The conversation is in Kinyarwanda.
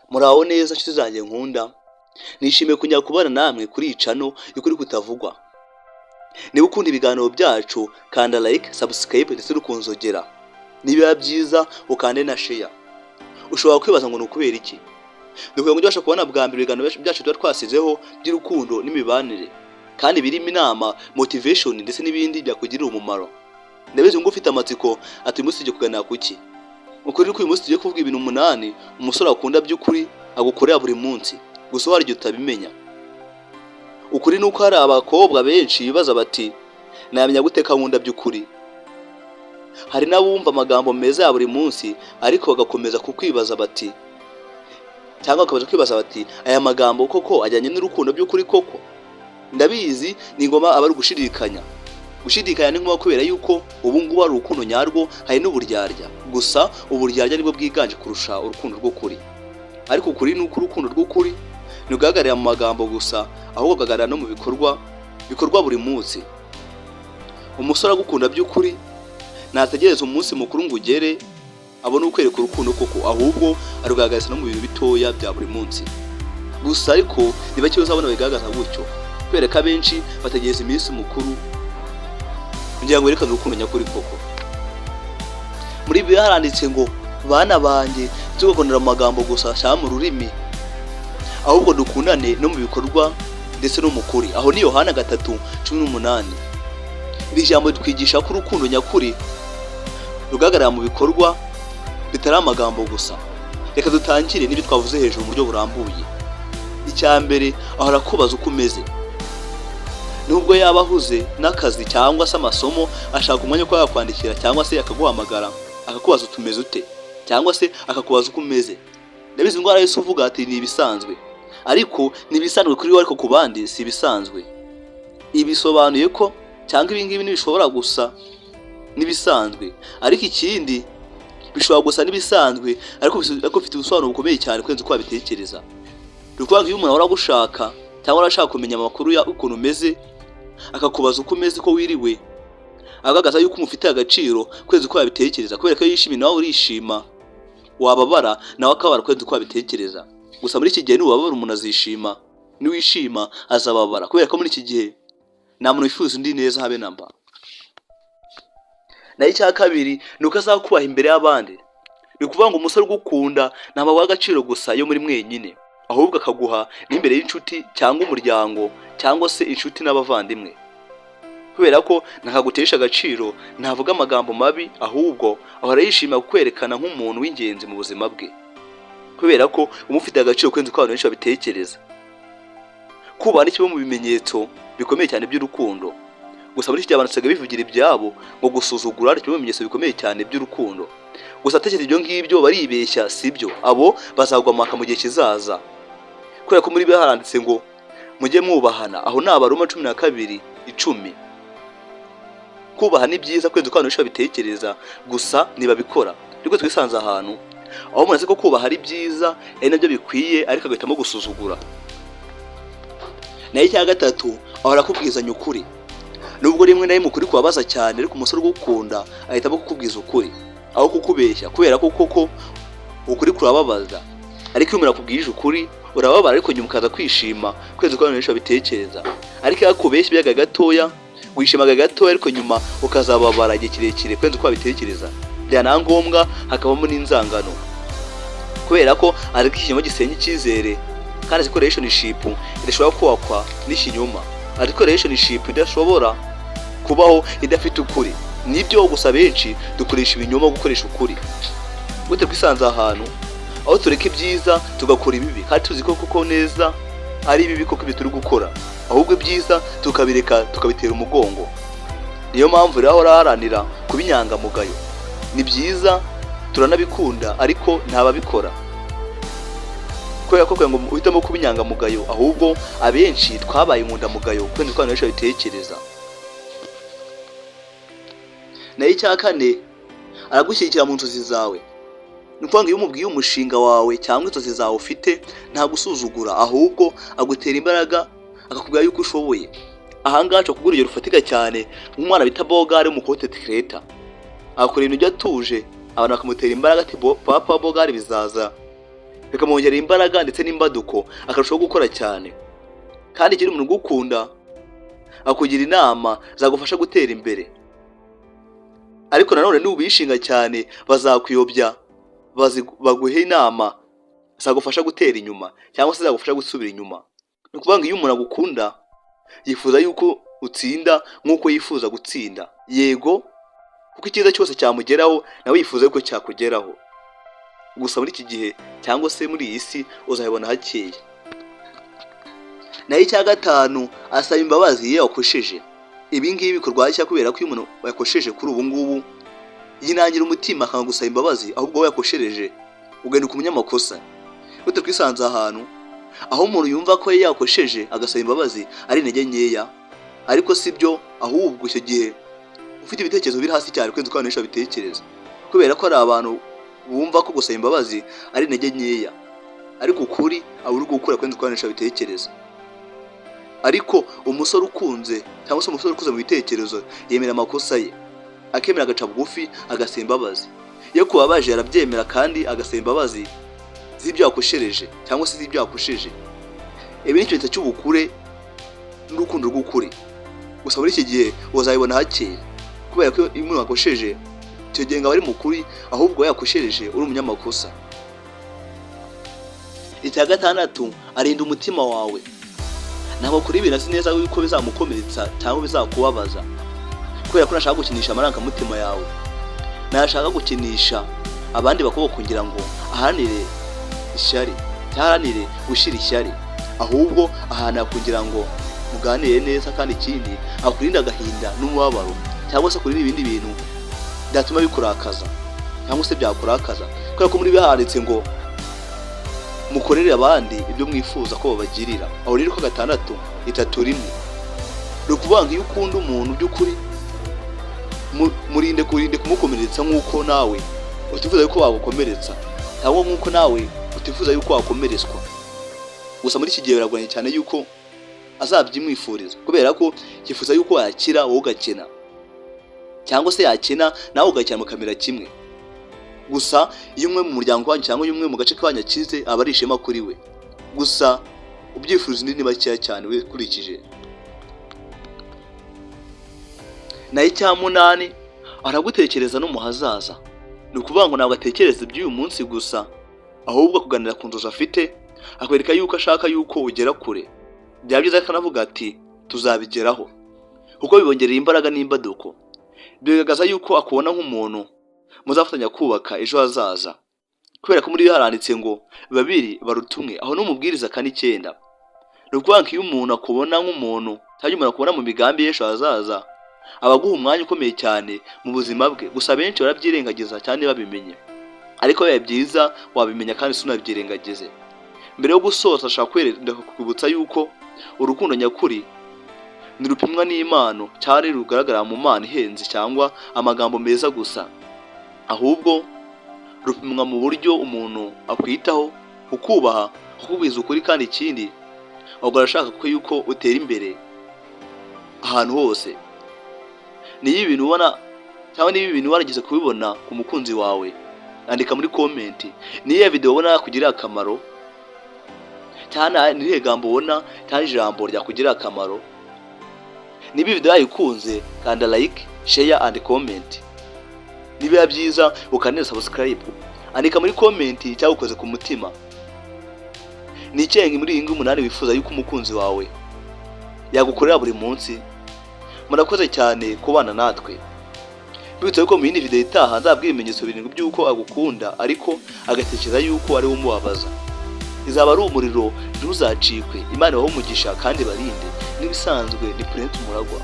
Muraho neza nshuti zanjye nkunda, nishimiye kujya kubana namwe kuri iyi channel y'ukuri kutavugwa. Niba ukunda ibiganiro byacu kanda like, subscribe ndetse ukunzogera. Niba byiza ukande na share. Ushobora kwibaza ngo nukubera iki? Nuko ngo ubasha kubona bwa mbere ibiganiro byacu tuba twasizeho by'urukundo n'imibanire, kandi birimo inama, motivation ndetse n'ibindi byakugirira umumaro. Ndabizi ngo ufite amatsiko ati umunsi ugiye kuganira kuki. Ukuri ko uyu munsi tugiye kuvuga ibintu 8 umusore akunda by'ukuri agukorera buri munsi, gusa hari igihe utabimenya. Ukuri nuko hari abakobwa benshi bibaza bati namenya guteka nkunda by'ukuri. Hari n'abumva amagambo meza ya buri munsi ariko bagakomeza kukwibaza bati, cyangwa bakabaza kwibaza bati aya magambo koko ajyanye n'urukundo by'ukuri koko. Ndabizi ni ngoma aba ari gushidikanya. Gushidikanya ni ngoma kubera yuko ubu ngubu ari urukundo nyarwo, hari n'uburyarya. Gusa uburyarya nibwo bwiganje kurusha urukundo rw'ukuri. Ariko ukuri nuko urukundo rw'ukuri nugagarira mu magambo gusa, ahubwo gagarira no mu bikorwa buri munsi. Umusore agukunda by'ukuri nategereza umunsi mukuru ngo ugere abone ukwereka urukundo koko, ahubwo arugaragaza no mu bintu bitoya bya buri munsi. Gusa ariko niba cyo uzabona bigaragaza gutyo, kwereka benshi bategereza iminsi mukuru kugira ngo berekane urukundo nyakuri koko. Muri Bibiliya haranditse ngo bana banjye tugakundira amagambo gusa cyangwa mu rurimi, ahubwo dukundane no mu bikorwa ndetse no mu kuri. Aho ni Yohana 3:18. Iri jambo twigisha ko urukundo nyakuri rugagarira mu bikorwa bitari amagambo gusa. Reka dutangire n'ibyo twavuze hejuru mu buryo burambuye. Icya mbere, aho arakubaza uko umeze. Nubwo yaba ahuze n'akazi cyangwa se amasomo, ashaka umwanya ko yakwandikira cyangwa se akaguhamagara akakubaza utumeze ute, cyangwa se akakubaza uko umeze. Ndabizi ngo arayise uvuga ati ni ibisanzwe, ariko ni ibisanzwe kuri we, ariko ku bandi si ibisanzwe. Ibisobanuye ko cyangwa ibingibi ntibishobora gusa n'ibisanzwe, ariko ikindi bishobora gusa n'ibisanzwe ariko bifite ubusobanuro bukomeye cyane kurenza uko wabitekereza. Rukuvuga iyo umuntu ahora gushaka cyangwa arashaka kumenya amakuru ya ukuntu umeze, akakubaza uko umeze, ko wiriwe, agaragaza yuko umufite agaciro kurenza uko wabitekereza, kubera ko yishimye nawe urishima, wababara nawe akabara kurenza uko wabitekereza. Gusa muri iki gihe n'ubabara umuntu azishima, niwishima azababara, kubera ko muri iki gihe nta muntu wifuza undi neza habe namba. Naho icya kabiri nuko azakubaha imbere y'abandi. Ni ukuvuga ngo umusore ugukunda ntabwo agaciro gusa yo muri mwenyine, ahubwo akaguha n'imbere y'inshuti cyangwa umuryango cyangwa se inshuti n'abavandimwe, kubera ko nakagutesha agaciro, ntavuga amagambo mabi, ahubwo ahora yishima kukwerekana nk'umuntu w'ingenzi mu buzima bwe, kubera ko umufite agaciro kurenza uko abantu benshi babitekereza. Kubaha ni kimwe mu bimenyetso bikomeye cyane by'urukundo. Gusa muri iki gihe abantu basigaye bivugira ibyabo ngo gusuzugura ari kimwe mu bimenyetso bikomeye cyane by'urukundo. Gusa atekereza ibyo ngibyo baribeshya, sibyo. Abo bazagwamaka mu gihe kizaza, kubera ko muri Bibiliya haranditse ngo mujye mwubahana. Aho ni Abaroma 12:10. Kubaha ni byiza kurenza uko abantu benshi babitekereza, gusa ntibabikora. Ariko twisanze ahantu aho umuntu azi ko kubaha ari byiza ari nabyo bikwiye, ariko agahitamo gusuzugura. Naho icya gatatu, aho arakubwizanya ukuri. Nubwo rimwe na rimwe ukuri kubabaza cyane, ariko umusore ugukunda ahitamo kukubwiza ukuri aho kukubeshya, kubera ko koko ukuri kurababaza. Ariko iyo umuntu akubwije ukuri urababara, ariko nyuma ukaza kwishima kurenza uko abantu benshi babitekereza. Ariko iyo akubeshya ibyaga gatoya wishimaga gatoya, ariko nyuma ukazababara igihe kirekire kurenza uko babitekereza. Byana ngombwa hakabamo n'inzangano, kubera ko ari ikinyoma gisenya icyizere, kandi relationship idashobora kubakwa n'ikinyoma. Ariko relationship idashobora kubaho idafite ukuri. Nibyo gusa benshi dukoresha ibinyoma gukoresha ukuri. Gute kwisanza ahantu aho tureka ibyiza tugakora ibibi, kandi tuzi ko koko neza ari ibibi koko ibyo turi gukora, ahubwo ibyiza tukabireka tukabitera umugongo. Niyo mpamvu rero haranira kubinyangamugayo. Ni byiza turanabikunda, ariko ntababikora, kubera ko ngo uhitamo kubinyangamugayo, ahubwo abenshi twabaye inkundamugayo kurenza uko abantu benshi babitekereza. Naho icya kane, aragushyigikira mu nzozi zawe. Ni ukuvuga ngo iyo umubwiye umushinga wawe cyangwa inzozi zawe ufite, nta gusuzugura, ahubwo agutera imbaraga, akakubwira yuko ushoboye. Ahangaha nshobora kuguha urugero rufatika cyane, nk'umwana bita Bogari mu content creator. Akora ibintu atuje, abantu bakamutera imbaraga ati papa Bogari bizaza. bikamwongerera imbaraga ndetse n'imbaduko akarushaho gukora cyane. Kandi ikindi umuntu ugukunda akugira inama zagufasha gutera imbere, ariko nanone nubishinga cyane bazakuyobya, baguhe inama zagufasha gutera inyuma cyangwa se zagufasha gusubira inyuma. Ni ukuvuga ngo iyo umuntu agukunda yifuza yuko utsinda nk'uko yifuza gutsinda, yego, kuko icyiza cyose cyamugeraho nawe yifuza yuko cyakugeraho. Gusa muri iki gihe cyangwa se muri iyi si uzabibona hakeya. Naho icya gatanu, asaba imbabazi iyo yakosheje. Ibi ngibi bikorwa cyane kubera ko iyo umuntu yakosheje kuri ubu ngubu yinangira umutima akanga gusaba imbabazi, ahubwo we yakoshereje ugahinduka umunyamakosa. Gute twisanze ahantu aho umuntu yumva ko yakosheje agasaba imbabazi ari intege nkeya, ariko si byo, ahubwo icyo gihe ufite ibitekerezo biri hasi cyane kwenza uko abantu benshi babitekereza, kubera ko ari abantu bumva ko gusaba imbabazi ari intege nkeya, ariko ukuri aba uri gukura kwenza uko abantu benshi babitekereza. Ariko umusore ukunze cyangwa se umusore ukuze mu bitekerezo yemera amakosa ye, akemera agaca bugufi agasaba imbabazi. Iyo kubabaje arabyemera kandi agasaba imbabazi z'ibyo yakoshereje cyangwa se z'ibyo yakosheje. Ibi ni ikimenyetso cy'ubukure n'urukundo rw'ukuri. Gusa muri iki gihe uzabibona hakeya, kubera ko iyo umuntu yakosheje icyo gihe ngo aba ari mukuri, ahubwo yakoshereje uri umunyamakosa. Icya gatandatu, arinda umutima wawe. Ntabwo kuri ibintu azi neza yuko bizamukomeretsa cyangwa bizakubabaza, kubera ko nashaka gukinisha amarangamutima yawe, nashaka gukinisha abandi bakobwa kugira ngo ahanire ishyari, cyaharanire gushira ishyari, ahubwo ahana kugira ngo muganire neza, kandi ikindi akurinda agahinda n'umubabaro cyangwa se kurira ibindi bintu byatuma bikurakaza cyangwa se byakurakaza, kubera ko muri bihanditse ngo mukorere abandi ibyo mwifuza ko babagirira. Aho rero ko gatandatu itatu rimwe, ni ukuvuga ngo iyo ukunda umuntu by'ukuri murinde kumukomeretsa nk'uko nawe utifuza yuko wagukomeretsa, cyangwa nk'uko nawe utifuza yuko wakomeretswa. Gusa muri iki gihe biragoranye cyane yuko azabyimwifuriza, kubera ko yifuza yuko yakira wowe ugakena, cyangwa se yakena nawe ugakena mukamera kimwe. Gusa iyo umwe mu muryango wanyu cyangwa umwe mu gace k'abanyu akize aba ari ishema kuri we. Gusa ubyifuza ni bakeya cyane wikurikije. Naho icya munani, aragutekereza no mu hazaza. Ni ukuvuga ngo ntabwo atekereza iby'uyu munsi gusa, ahubwo kuganira ku nzozi afite, akwereka yuko ashaka yuko ugera kure. Byaba byiza akanavuga ati tuzabigeraho, kuko bibongerera imbaraga n'imbaduko. Bigaragaza yuko akubona nk'umuntu muzafatanya kubaka ejo hazaza, kubera ko muri haranditse ngo babiri baruta umwe, aho n'umubwiriza kane 9. Ni ukuvuga ngo iyo umuntu akubona nk'umuntu cyangwa umuntu akubona mu migambi y'ejo hazaza, abaguha umwanya ukomeye cyane mu buzima bwe. Gusa benshi barabyirengagiza cyane babimenye, ariko biba byiza wabimenya kandi sunabyirengagize. Mbere yo gusoza ashaka kwibutsa yuko urukundo nyakuri nirupimwa n'impano cyane rugaragara mu mana ihenze cyangwa amagambo meza gusa, ahubwo rupimwa mu buryo umuntu akwitaho, ukubaha, kukubiza ukuri, kandi ikindi ahubwo arashaka ko yuko utera imbere ahantu hose. Niyo ibintu ubona cyangwa niba ibintu warageze kubibona ku mukunzi wawe, andika muri comment. Niyo video ubona kugira akamaro cyane, nihe gambo ubona cyane ijambo ryakugirira akamaro. Niba video yayikunze kanda like, share and comment. Niba byiza ukaneza subscribe, andika muri comment cyangwa ukoze ku mutima. Ni icyengi muri iyi 8 wifuza yuko umukunzi wawe yagukorera buri munsi. Murakoze cyane kubana natwe. Bityo yuko mu yindi video itaha nzabwira ibimenyetso 7 by'uko agukunda ariko agatekereza yuko ari we umubabaza. Izaba ari umuriro ntuzacikwe. Imana ibahe umugisha kandi barinde. Nibisanzwe ni Prince Muragwa.